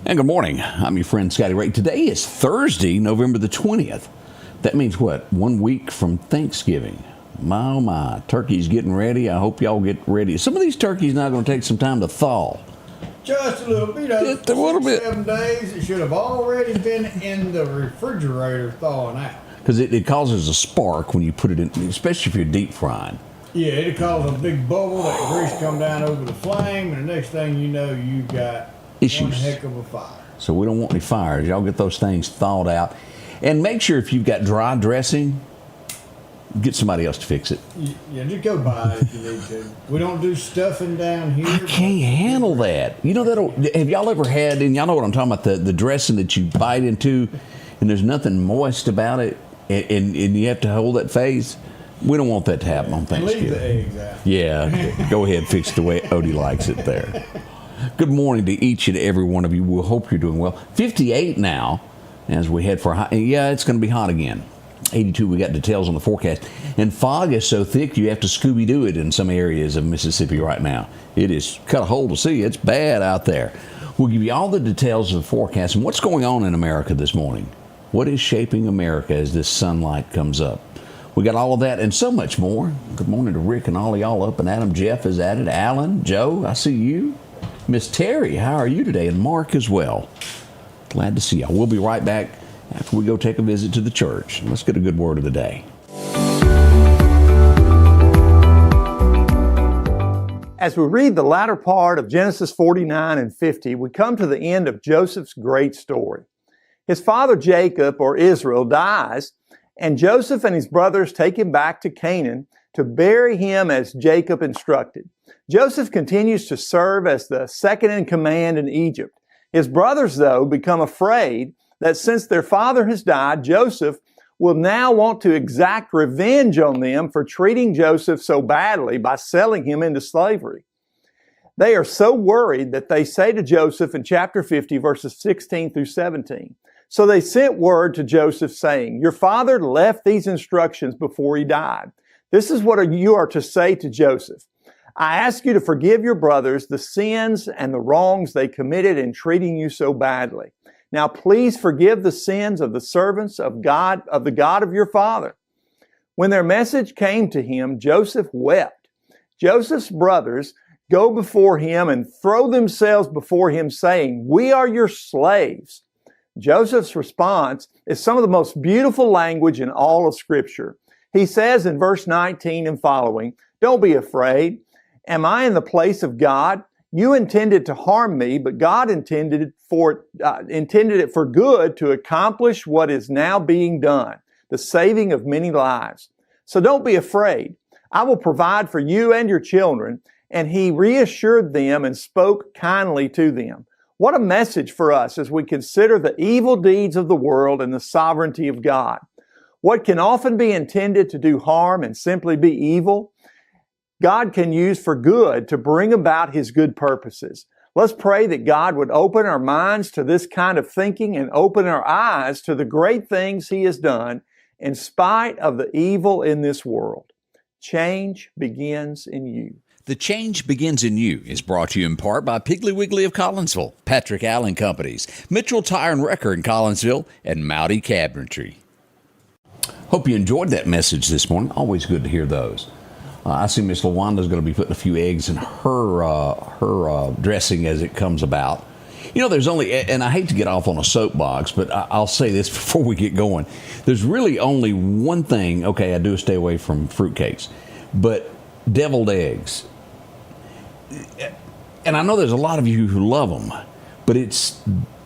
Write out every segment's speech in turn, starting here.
And good morning. I'm your friend Scotty Ray. Today is Thursday, November the 20th. That means what? 1 week from Thanksgiving. My, oh my. Turkey's getting ready. I hope y'all get ready. Some of these turkeys now going to take some time to thaw. Just a little bit. Just a little bit. 7 days. It should have already been in the refrigerator thawing out. Because it causes a spark when you put it in, especially if you're deep frying. Yeah, it'll cause a big bubble. That grease come down over the flame, and the next thing you know, you got issues. One heck of a fire. So we don't want any fires. Y'all get those things thawed out. And make sure if you've got dry dressing, get somebody else to fix it. Yeah, just go buy it if you need to. We don't do stuffing down here. I can't handle that. You know, have y'all ever had, and y'all know what I'm talking about, the dressing that you bite into and there's nothing moist about it and you have to hold that phase? We don't want that to happen on Thanksgiving. Leave the eggs out. Yeah, go ahead, fix it the way Odie likes it there. Good morning to each and every one of you. We hope you're doing well. 58 now as we head for high. Yeah, it's going to be hot again. 82, we got details on the forecast. And fog is so thick you have to Scooby-Doo it in some areas of Mississippi right now. It is cut a hole to see. It's bad out there. We'll give you all the details of the forecast and what's going on in America this morning. What is shaping America as this sunlight comes up? We got all of that and so much more. Good morning to Rick and all of y'all up and Adam. Jeff is at it. Alan, Joe, I see you. Miss Terry, how are you today? And Mark as well. Glad to see y'all. We'll be right back after we go take a visit to the church. Let's get a good word of the day. As we read the latter part of Genesis 49 and 50, we come to the end of Joseph's great story. His father Jacob, or Israel, dies, and Joseph and his brothers take him back to Canaan to bury him as Jacob instructed. Joseph continues to serve as the second in command in Egypt. His brothers, though, become afraid that since their father has died, Joseph will now want to exact revenge on them for treating Joseph so badly by selling him into slavery. They are so worried that they say to Joseph in chapter 50, verses 16 through 17, "So they sent word to Joseph saying, 'Your father left these instructions before he died. This is what you are to say to Joseph. I ask you to forgive your brothers the sins and the wrongs they committed in treating you so badly. Now please forgive the sins of the servants of God, of the God of your father.' When their message came to him, Joseph wept. Joseph's brothers go before him and throw themselves before him, saying, 'We are your slaves.' Joseph's response is some of the most beautiful language in all of Scripture. He says in verse 19 and following, 'Don't be afraid. Am I in the place of God? You intended to harm me, but God intended it for good to accomplish what is now being done, the saving of many lives. So don't be afraid. I will provide for you and your children.' And he reassured them and spoke kindly to them." What a message for us as we consider the evil deeds of the world and the sovereignty of God. What can often be intended to do harm and simply be evil, God can use for good to bring about His good purposes. Let's pray that God would open our minds to this kind of thinking and open our eyes to the great things He has done in spite of the evil in this world. Change begins in you. The Change Begins in You is brought to you in part by Piggly Wiggly of Collinsville, Patrick Allen Companies, Mitchell Tire and Wrecker in Collinsville, and Mowdy Cabinetry. Hope you enjoyed that message this morning. Always good to hear those. I see Miss LaWanda's going to be putting a few eggs in her dressing as it comes about. You know, there's only, and I hate to get off on a soapbox, but I'll say this before we get going. There's really only one thing, okay, I do stay away from fruitcakes, but deviled eggs. And I know there's a lot of you who love them, but it's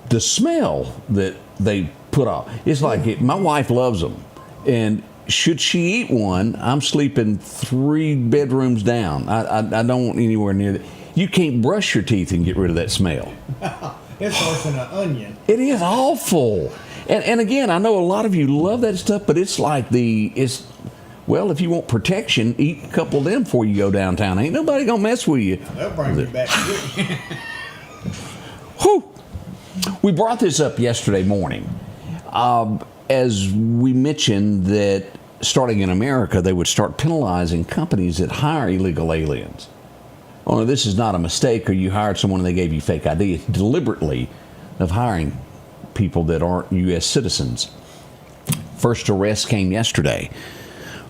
the smell that they put off. It's like, my wife loves them, and should she eat one, I'm sleeping 3 bedrooms down. I don't want anywhere near that. You can't brush your teeth and get rid of that smell. It's worse than an onion. It is awful. And again, I know a lot of you love that stuff, but it's like well, if you want protection, eat a couple of them before you go downtown. Ain't nobody gonna mess with you. They'll bring you back quick. Whew. We brought this up yesterday morning. As we mentioned that starting in America, they would start penalizing companies that hire illegal aliens. Oh, no, this is not a mistake or you hired someone and they gave you fake ID. It's deliberately of hiring people that aren't U.S. citizens. First arrest came yesterday.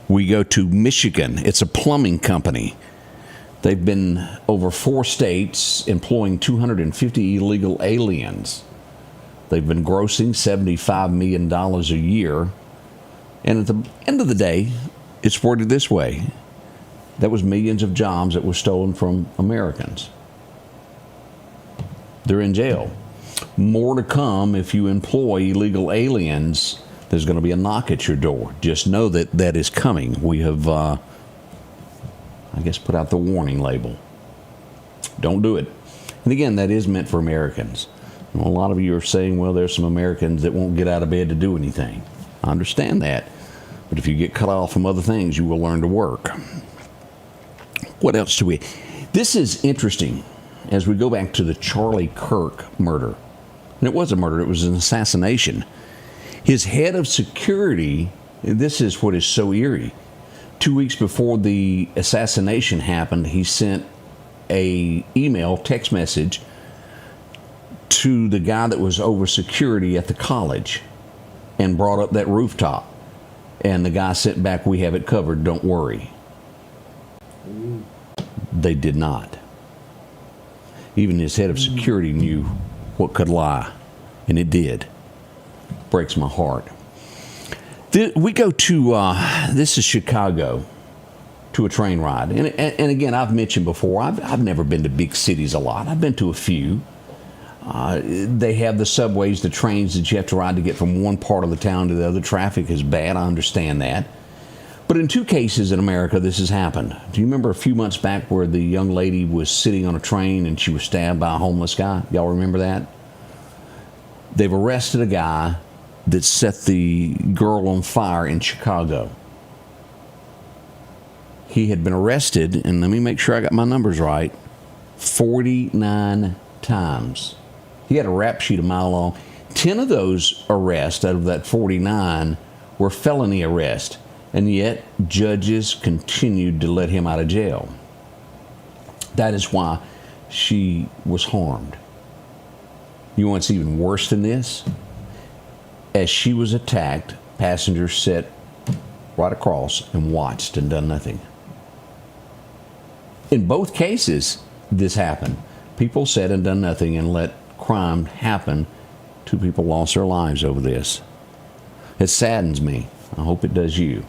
We go to Michigan. It's a plumbing company. They've been over 4 states employing 250 illegal aliens. They've been grossing $75 million a year. And at the end of the day, it's worded this way. That was millions of jobs that were stolen from Americans. They're in jail. More to come if you employ illegal aliens. There's going to be a knock at your door. Just know that that is coming. We have, I guess, put out the warning label. Don't do it. And again, that is meant for Americans. Well, a lot of you are saying, well, there's some Americans that won't get out of bed to do anything. I understand that. But if you get cut off from other things, you will learn to work. What else do we... This is interesting as we go back to the Charlie Kirk murder. And it was a murder. It was an assassination. His head of security, this is what is so eerie. 2 weeks before the assassination happened, he sent a email, text message to the guy that was over security at the college and brought up that rooftop. And the guy sent back, "We have it covered, don't worry." They did not. Even his head of security knew what could lie, and it did. Breaks my heart. We go to, this is Chicago, to a train ride. And again, I've mentioned before, I've never been to big cities a lot. I've been to a few. They have the subways, the trains that you have to ride to get from one part of the town to the other. Traffic is bad, I understand that. But in 2 cases in America, this has happened. Do you remember a few months back where the young lady was sitting on a train and she was stabbed by a homeless guy? Y'all remember that? They've arrested a guy that set the girl on fire in Chicago. He had been arrested, and let me make sure I got my numbers right, 49 times. He had a rap sheet a mile long. 10 of those arrests out of that 49 were felony arrests, and yet judges continued to let him out of jail. That is why she was harmed. You know what's even worse than this? As she was attacked, passengers sat right across and watched and done nothing. In both cases, this happened. People sat and done nothing and let crime happen. 2 people lost their lives over this. It saddens me. I hope it does you.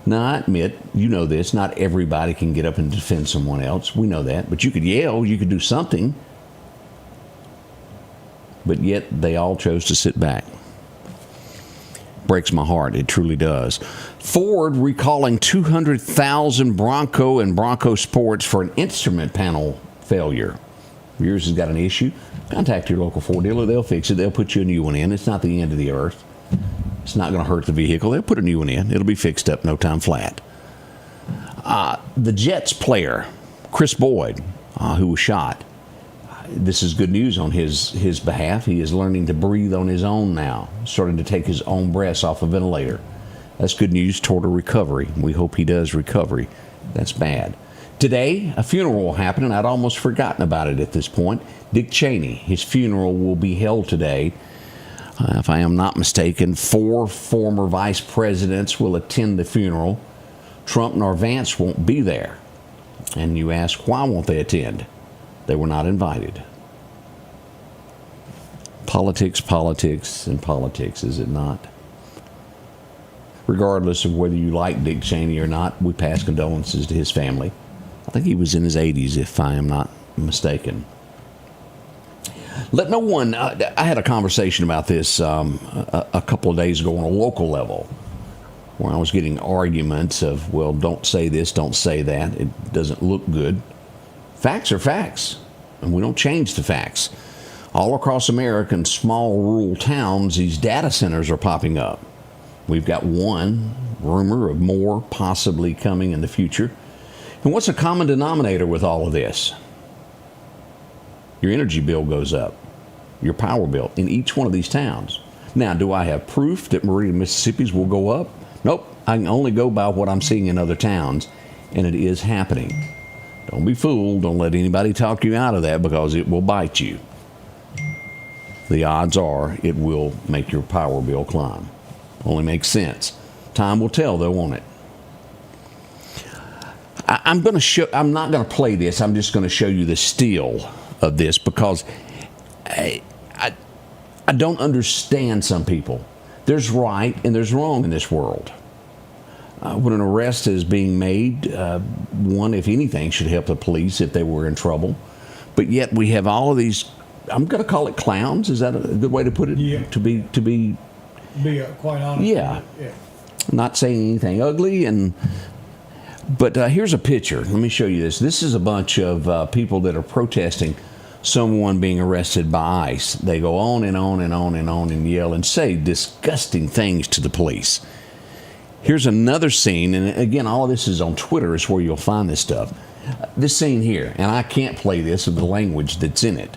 Now, I admit, you know this, not everybody can get up and defend someone else. We know that. But you could yell, you could do something. But yet they all chose to sit back. Breaks my heart. It truly does. Ford recalling 200,000 Bronco and Bronco Sports for an instrument panel failure. Yours has got an issue? Contact your local Ford dealer. They'll fix it. They'll put you a new one in. It's not the end of the earth. It's not going to hurt the vehicle. They'll put a new one in. It'll be fixed up no time flat. The Jets player, Chris Boyd, who was shot. This is good news on his behalf. He is learning to breathe on his own now, starting to take his own breaths off a ventilator. That's good news toward a recovery. We hope he does recovery. That's bad. Today, a funeral will happen, and I'd almost forgotten about it at this point. Dick Cheney, his funeral will be held today. If I am not mistaken, 4 former vice presidents will attend the funeral. Trump nor Vance won't be there. And you ask, why won't they attend? They were not invited. Politics, politics, and politics, is it not? Regardless of whether you like Dick Cheney or not, we pass condolences to his family. I think he was in his 80s, if I am not mistaken. Let no one, I had a conversation about this a couple of days ago on a local level, where I was getting arguments of, well, don't say this, don't say that. It doesn't look good. Facts are facts, and we don't change the facts. All across America in small rural towns, these data centers are popping up. We've got one, rumor of more possibly coming in the future. And what's a common denominator with all of this? Your energy bill goes up, your power bill in each one of these towns. Now, do I have proof that Meridian, Mississippi's will go up? Nope. I can only go by what I'm seeing in other towns, and it is happening. Don't be fooled. Don't let anybody talk you out of that, because it will bite you. the odds are it will make your power bill climb. Only makes sense. Time will tell, though, won't it? I'm not going to play this. I'm just going to show you the still of this because I don't understand some people. There's right and there's wrong in this world. When an arrest is being made, one, if anything, should help the police if they were in trouble. But yet we have all of these, I'm going to call it clowns. Is that a good way to put it? Yeah. To be Quite honest. Yeah. Yeah. Not saying anything ugly. But here's a picture. Let me show you this. This is a bunch of people that are protesting someone being arrested by ICE. They go on and on and on and on and yell and say disgusting things to the police. Here's another scene, and again, all of this is on Twitter, is where you'll find this stuff. This scene here, and I can't play this with the language that's in it.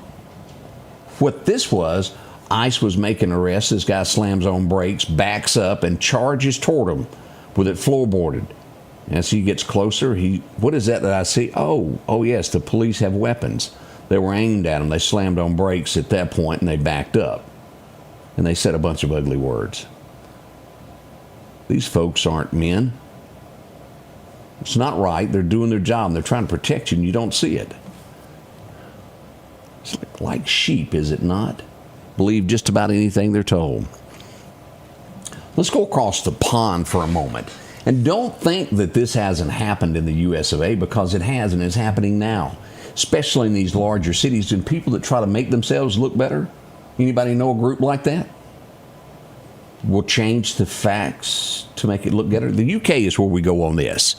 What this was, ICE was making arrests. This guy slams on brakes, backs up, and charges toward him with it floorboarded. As he gets closer, what is that I see? Oh yes, the police have weapons. They were aimed at him. They slammed on brakes at that point, and they backed up. And they said a bunch of ugly words. These folks aren't men. It's not right. They're doing their job, and they're trying to protect you, and you don't see it. It's like sheep, is it not? Believe just about anything they're told. Let's go across the pond for a moment. And don't think that this hasn't happened in the U.S. of A., because it has, and it's happening now, especially in these larger cities, and people that try to make themselves look better. Anybody know a group like that? Will change the facts to make it look better. The UK is where we go on this.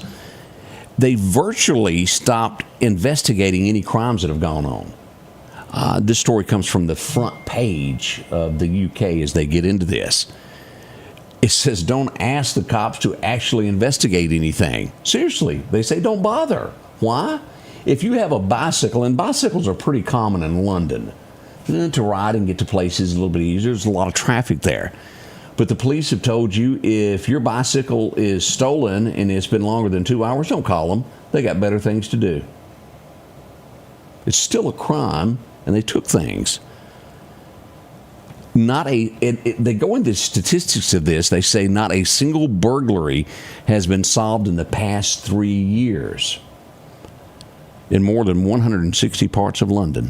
They virtually stopped investigating any crimes that have gone on. This story comes from the front page of the UK as they get into this. It says, don't ask the cops to actually investigate anything. Seriously, they say don't bother. Why? If you have a bicycle, and bicycles are pretty common in London, to ride and get to places is a little bit easier. There's a lot of traffic there. But the police have told you if your bicycle is stolen and it's been longer than 2 hours, don't call them. They got better things to do. It's still a crime, and they took things. They go into statistics of this. They say not a single burglary has been solved in the past 3 years. In more than 160 parts of London,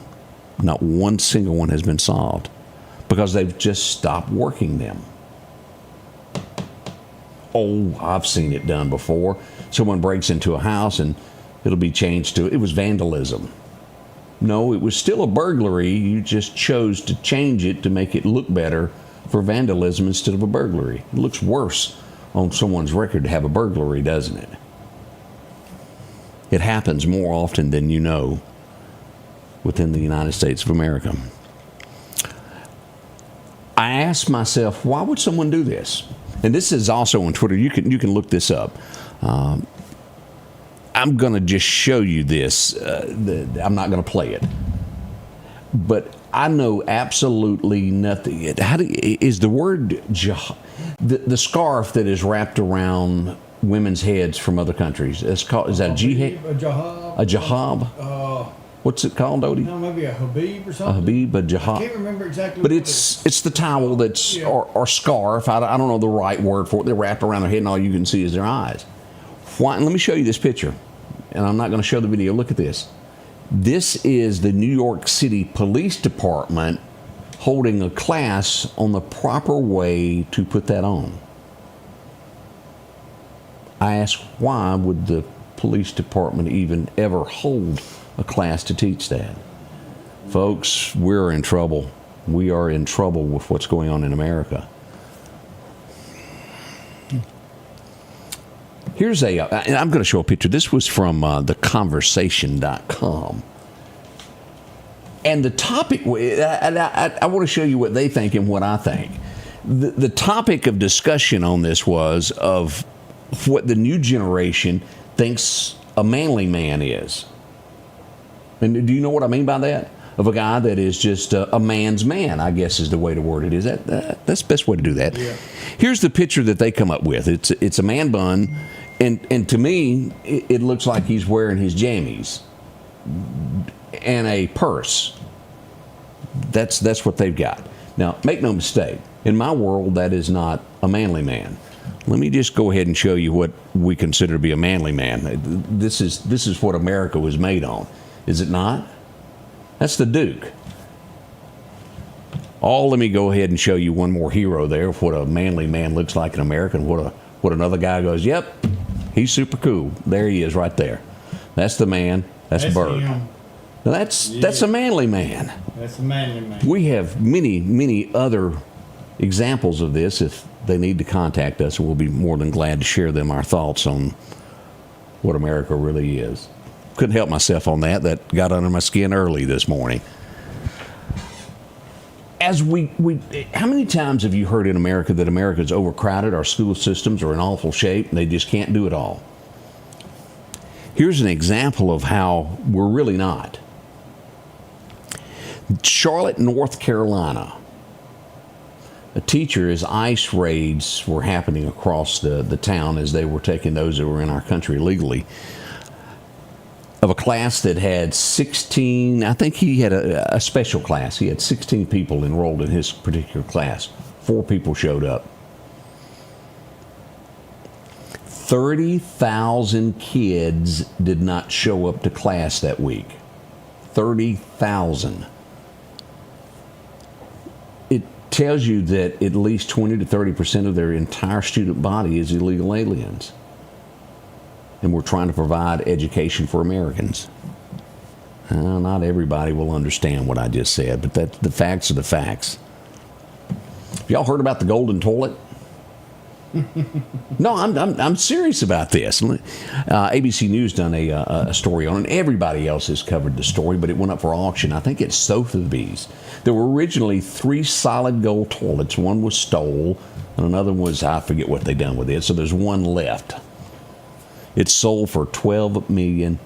not one single one has been solved because they've just stopped working them. Oh, I've seen it done before. Someone breaks into a house and it'll be changed to, it was vandalism. No, it was still a burglary. You just chose to change it to make it look better for vandalism instead of a burglary. It looks worse on someone's record to have a burglary, doesn't it? It happens more often than you know within the United States of America. I asked myself, why would someone do this? And this is also on Twitter. You can look this up. I'm going to just show you this. I'm not going to play it. But I know absolutely nothing. Is the word the scarf that is wrapped around women's heads from other countries? Is that a jihad? A jahab. A jahab? What's it called, Odie? No, maybe a habib or something. A habib, a jahab. I can't remember exactly. But what it's the towel that's or scarf. I don't know the right word for it. They're wrapped around their head, and all you can see is their eyes. Why? And let me show you this picture. And I'm not going to show the video. Look at this. This is the New York City Police Department holding a class on the proper way to put that on. I ask, why would the police department even ever hold a class to teach that? Folks, we're in trouble. We are in trouble with what's going on in America. Here's and I'm going to show a picture. This was from theconversation.com. And the topic, I want to show you what they think and what I think. The topic of discussion on this was of what the new generation thinks a manly man is. And do you know what I mean by that? Of a guy that is just a man's man, I guess is the way to word it. Is that's the best way to do that. Yeah. Here's the picture that they come up with. It's a man bun, and to me, it looks like he's wearing his jammies and a purse. That's what they've got. Now, make no mistake, in my world, that is not a manly man. Let me just go ahead and show you what we consider to be a manly man. This is what America was made on, is it not? That's the Duke. Let me go ahead and show you one more hero there of what a manly man looks like in America, and what another guy goes, yep, he's super cool. There he is right there. That's the man. That's Bert. Him. Now that's a manly man. That's a manly man. We have many other examples of this. If they need to contact us, we'll be more than glad to share them, our thoughts on what America really is. Couldn't help myself on that. That got under my skin early this morning. As how many times have you heard in America that America is overcrowded, our school systems are in awful shape, and they just can't do it all? Here's an example of how we're really not. Charlotte, North Carolina. A teacher, as ICE raids were happening across the town as they were taking those that were in our country illegally, of a class that had 16, I think he had a special class. He had 16 people enrolled in his particular class. 4 people showed up. 30,000 kids did not show up to class that week. 30,000. It tells you that at least 20 to 30% of their entire student body is illegal aliens. And we're trying to provide education for Americans. Not everybody will understand what I just said, but the facts are the facts. Have y'all heard about the golden toilet? No, I'm serious about this. ABC News done a story on it. Everybody else has covered the story, but it went up for auction. I think it's Sotheby's. There were originally 3 solid gold toilets. One was stole, and another was, I forget what they done with it. So there's one left. It's sold for $12 million.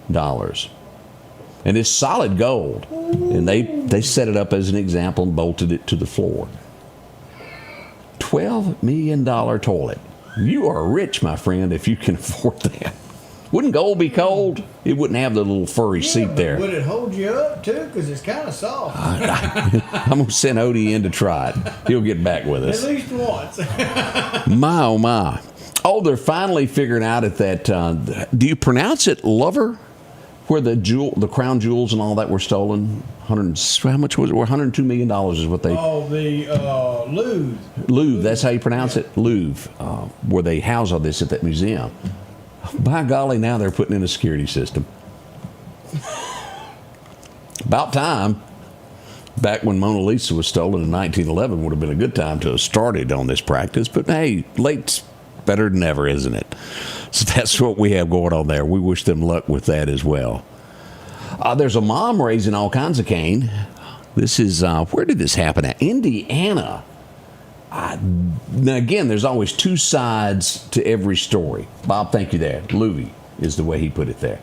And it's solid gold. And they set it up as an example and bolted it to the floor. $12 million toilet. You are rich, my friend, if you can afford that. Wouldn't gold be cold? It wouldn't have the little furry seat there. Would it hold you up, too? Because it's kind of soft. I'm going to send Odie in to try it. He'll get back with us. At least once. My, oh, my. Oh, they're finally figuring out at that, do you pronounce it Lover? Where the crown jewels and all that were stolen? How much was it? $102 million is what they... Oh, the Louvre. Louvre, that's how you pronounce it? Louvre, where they house all this at that museum. By golly, now they're putting in a security system. About time. Back when Mona Lisa was stolen in 1911 would have been a good time to have started on this practice. But hey, late's better than never, isn't it? So that's what we have going on there. We wish them luck with that as well. There's a mom raising all kinds of cane. This is, where did this happen at? Indiana. Now, again, there's always 2 sides to every story. Bob, thank you there. Louvie is the way he put it there.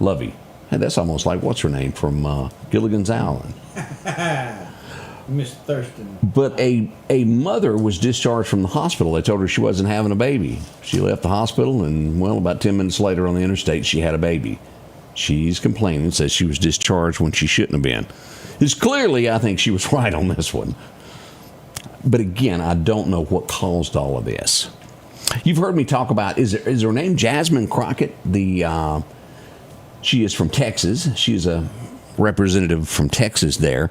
Lovey. Hey, that's almost like what's her name from Gilligan's Island. Miss Thurston. But a mother was discharged from the hospital. They told her she wasn't having a baby. She left the hospital, and, well, about 10 minutes later on the interstate, she had a baby. She's complaining, says she was discharged when she shouldn't have been. It's clearly, I think she was right on this one. But again, I don't know what caused all of this. You've heard me talk about, is her name Jasmine Crockett? She is from Texas. She's a representative from Texas there.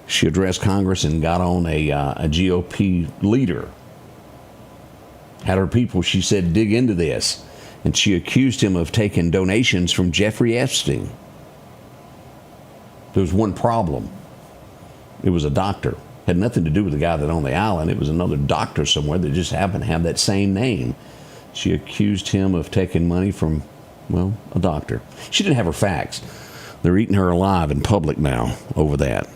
She addressed Congress and got on a GOP leader. Had her people, she said, dig into this. And she accused him of taking donations from Jeffrey Epstein. There was one problem. It was a doctor. Had nothing to do with the guy that owned the island. It was another doctor somewhere that just happened to have that same name. She accused him of taking money from, well, a doctor. She didn't have her facts. They're eating her alive in public now over that.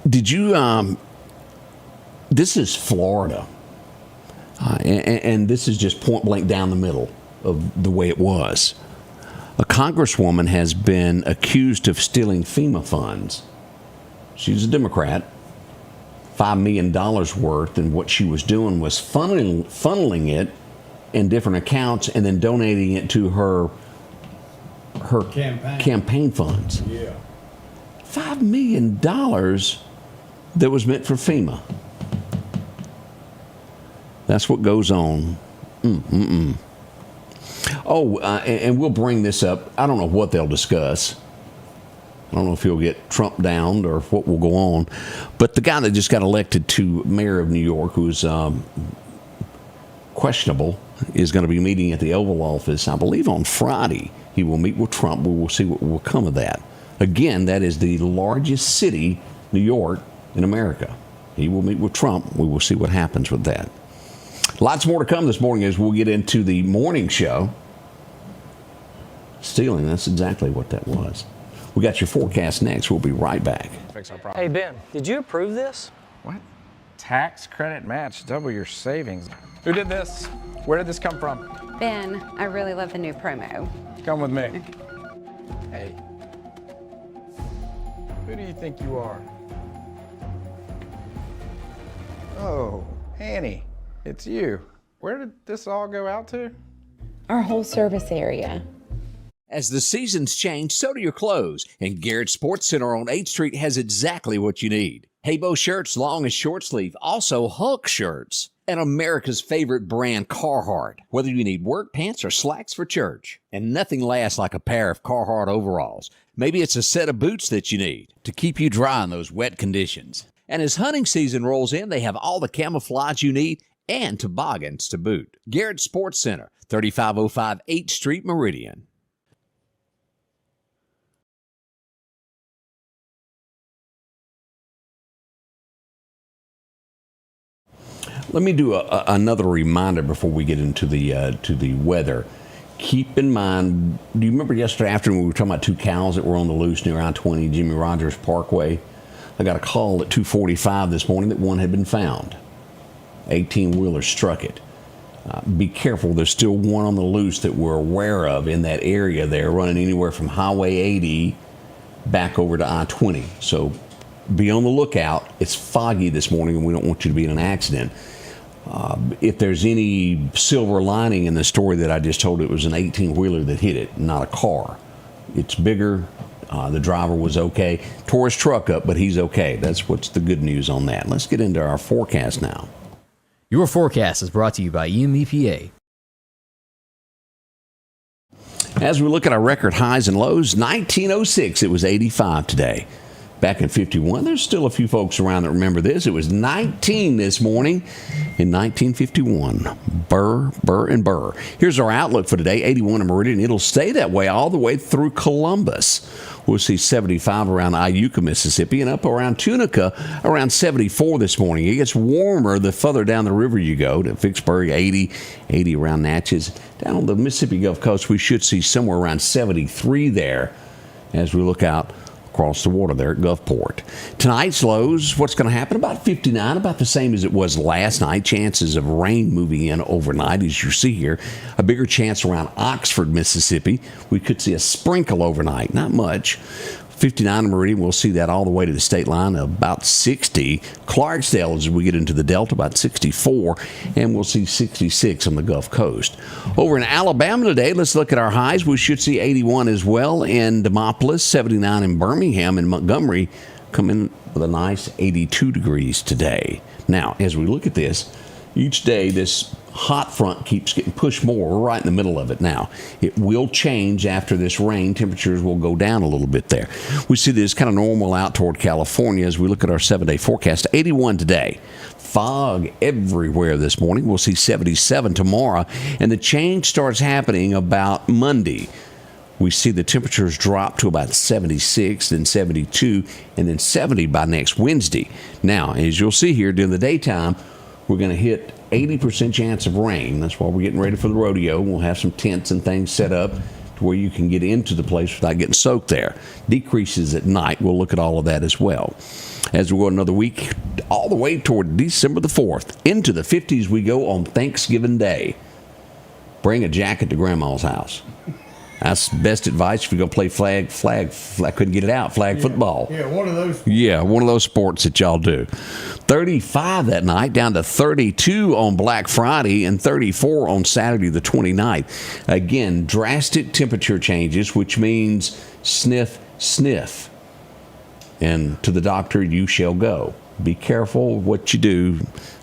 Did you, this is Florida. And this is just point blank down the middle of the way it was. A congresswoman has been accused of stealing FEMA funds. She's a Democrat. $5 million worth, and what she was doing was funneling it in different accounts and then donating it to her campaign funds. Yeah. $5 million that was meant for FEMA. That's what goes on. Oh, and we'll bring this up. I don't know what they'll discuss. I don't know if he'll get Trump downed or what will go on. But the guy that just got elected to mayor of New York, who's questionable, is going to be meeting at the Oval Office, I believe, on Friday. He will meet with Trump. We will see what will come of that. Again, that is the largest city, New York, in America. He will meet with Trump. We will see what happens with that. Lots more to come this morning as we'll get into the morning show. Stealing, that's exactly what that was. We got your forecast next. We'll be right back. Hey, Ben, did you approve this? What? Tax credit match, double your savings. Who did this? Where did this come from? Ben, I really love the new promo. Come with me. Hey. Who do you think you are? Oh, Annie, it's you. Where did this all go out to? Our whole service area. As the seasons change, so do your clothes. And Garrett Sports Center on 8th Street has exactly what you need. Haybo shirts, long and short sleeve. Also Hulk shirts. And America's favorite brand, Carhartt. Whether you need work pants or slacks for church. And nothing lasts like a pair of Carhartt overalls. Maybe it's a set of boots that you need to keep you dry in those wet conditions. And as hunting season rolls in, they have all the camouflage you need and toboggans to boot. Garrett Sports Center, 3505 8th Street, Meridian. Let me do another reminder before we get into the weather. Keep in mind, do you remember yesterday afternoon we were talking about two cows that were on the loose near I-20 Jimmy Rogers Parkway? I got a call at 2:45 this morning that one had been found. 18-wheeler struck it. Be careful, there's still one on the loose that we're aware of in that area there, running anywhere from Highway 80 back over to I-20. So be on the lookout. It's foggy this morning and we don't want you to be in an accident. If there's any silver lining in the story that I just told, it was an 18-wheeler that hit it, not a car. It's bigger. The driver was okay. Tore his truck up, but he's okay. That's what's the good news on that. Let's get into our forecast now. Your forecast is brought to you by EMEPA. As we look at our record highs and lows, 1906, it was 85 today. Back in 51, there's still a few folks around that remember this. It was 19 this morning in 1951. Burr, Burr, and Burr. Here's our outlook for today, 81 in Meridian. It'll stay that way all the way through Columbus. We'll see 75 around Iuka, Mississippi, and up around Tunica, around 74 this morning. It gets warmer the further down the river you go to Vicksburg, 80 around Natchez. Down on the Mississippi Gulf Coast, we should see somewhere around 73 there as we look out across the water there at Gulfport. Tonight's lows, what's going to happen? About 59, about the same as it was last night. Chances of rain moving in overnight, as you see here. A bigger chance around Oxford, Mississippi. We could see a sprinkle overnight, not much. 59 in Meridian, we'll see that all the way to the state line, about 60. Clarksdale, as we get into the Delta, about 64. And we'll see 66 on the Gulf Coast. Over in Alabama today, let's look at our highs. We should see 81 as well in Demopolis, 79 in Birmingham, and Montgomery come in with a nice 82 degrees today. Now, as we look at this, each day this hot front keeps getting pushed more. We're right in the middle of it now. It will change after this rain. Temperatures will go down a little bit there. We see this kind of normal out toward California as we look at our 7-day forecast. 81 today. Fog everywhere this morning. We'll see 77 tomorrow. And the change starts happening about Monday. We see the temperatures drop to about 76, then 72, and then 70 by next Wednesday. Now, as you'll see here during the daytime, we're going to hit 80% chance of rain. That's why we're getting ready for the rodeo. We'll have some tents and things set up to where you can get into the place without getting soaked there. Decreases at night. We'll look at all of that as well. As we go another week, all the way toward December the 4th, into the 50s we go on Thanksgiving Day. Bring a jacket to Grandma's house. That's best advice if you go play flag. I couldn't get it out. Flag football. Yeah, one of those. Yeah, one of those sports that y'all do. 35 that night, down to 32 on Black Friday, and 34 on Saturday the 29th. Again, drastic temperature changes, which means sniff, sniff. and to the doctor you shall go. Be careful what you do.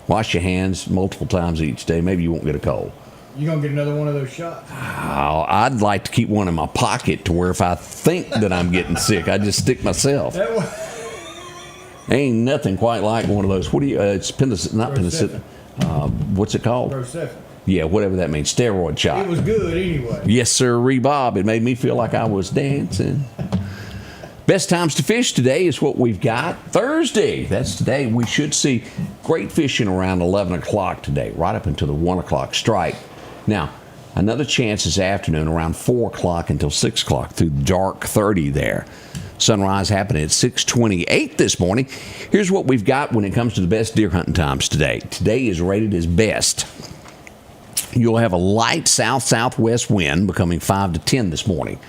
Wash your hands multiple times each day. Maybe you won't get a cold. You gonna get another one of those shots? I'd like to keep one in my pocket to where if I think that I'm getting sick, I just stick myself. Ain't nothing quite like one of those. What do you? It's not penicillin. What's it called? Procefin. Yeah, whatever that means. Steroid shot. It was good anyway. Yes, sir, Bob. It made me feel like I was dancing. Best times to fish today is what we've got. Thursday, that's today. We should see great fishing around 11 o'clock today, right up until the 1 o'clock strike. Now, another chance this afternoon around 4 o'clock until 6 o'clock through dark 30 there. Sunrise happening at 6:28 this morning. Here's what we've got when it comes to the best deer hunting times today. Today is rated as best. You'll have a light south-southwest wind becoming 5 to 10 this morning.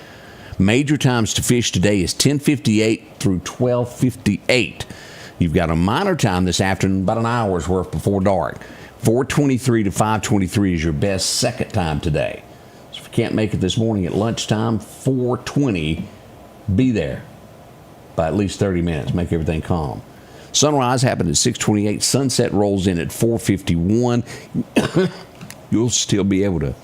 Major times to fish today is 10:58 through 12:58. You've got a minor time this afternoon, about an hour's worth before dark. 4:23 to 5:23 is your best second time today. So if you can't make it this morning at lunchtime, 4:20, be there by at least 30 minutes. Make everything calm. Sunrise happened at 6:28. Sunset rolls in at 4:51. You'll still be able to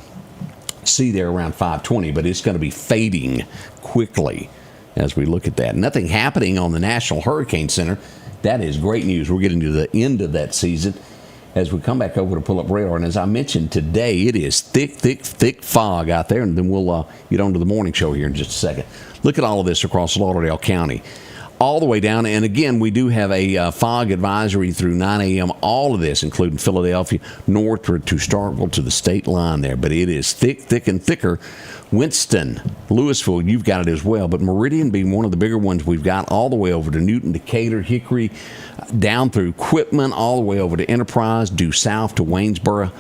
see there around 5:20, but it's going to be fading quickly as we look at that. Nothing happening on the National Hurricane Center. That is great news. We're getting to the end of that season as we come back over to pull up radar. And as I mentioned today, it is thick fog out there. And then we'll get on to the morning show here in just a second. Look at all of this across Lauderdale County. All the way down. And again, we do have a fog advisory through 9 a.m. All of this, including Philadelphia, northward to Starkville to the state line there. But it is thick and thicker. Winston, Louisville, you've got it as well. But Meridian being one of the bigger ones we've got, all the way over to Newton, Decatur, Hickory, down through Quitman, all the way over to Enterprise, due south to Waynesboro.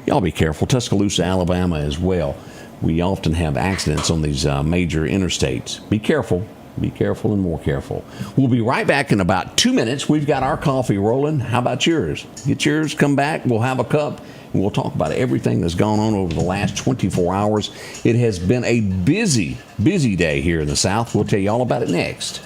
Y'all be careful. Tuscaloosa, Alabama as well. We often have accidents on these major interstates. Be careful. Be careful and more careful. We'll be right back in about 2 minutes. We've got our coffee rolling. How about yours? Get yours, come back. We'll have a cup, and we'll talk about everything that's gone on over the last 24 hours. It has been a busy day here in the South. We'll tell you all about it next.